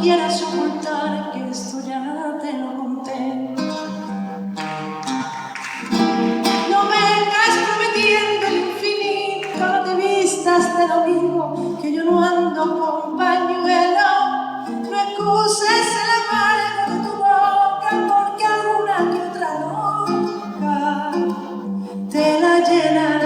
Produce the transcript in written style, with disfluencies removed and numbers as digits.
quieras ocultar que esto ya te lo conté. No vengas prometiendo el infinito, no te vistas de lo mismo, que yo no ando con pañuelo. No excuses el amargo de tu boca, porque alguna que otra loca te la llenará.